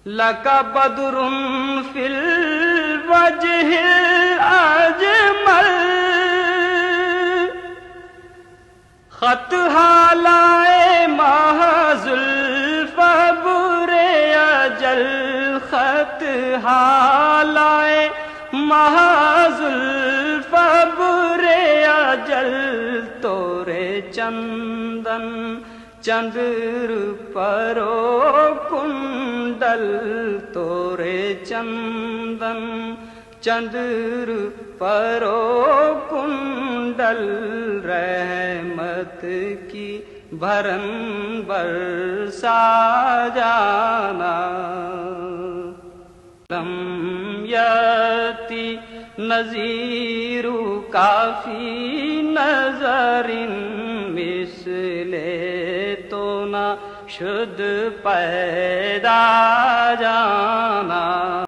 لک بدر فی الوجہ الاجمل خط حالائے محض الفبر اجل خط حالائے محض الفبر اجل تورے چندن چندر پرو کنڈل تورے چندن چندر پرو کنڈل رحمت کی بھرن برسا جانا لم یاتی نذیر کافی نظر مثل تو نہ شد پیدا جانا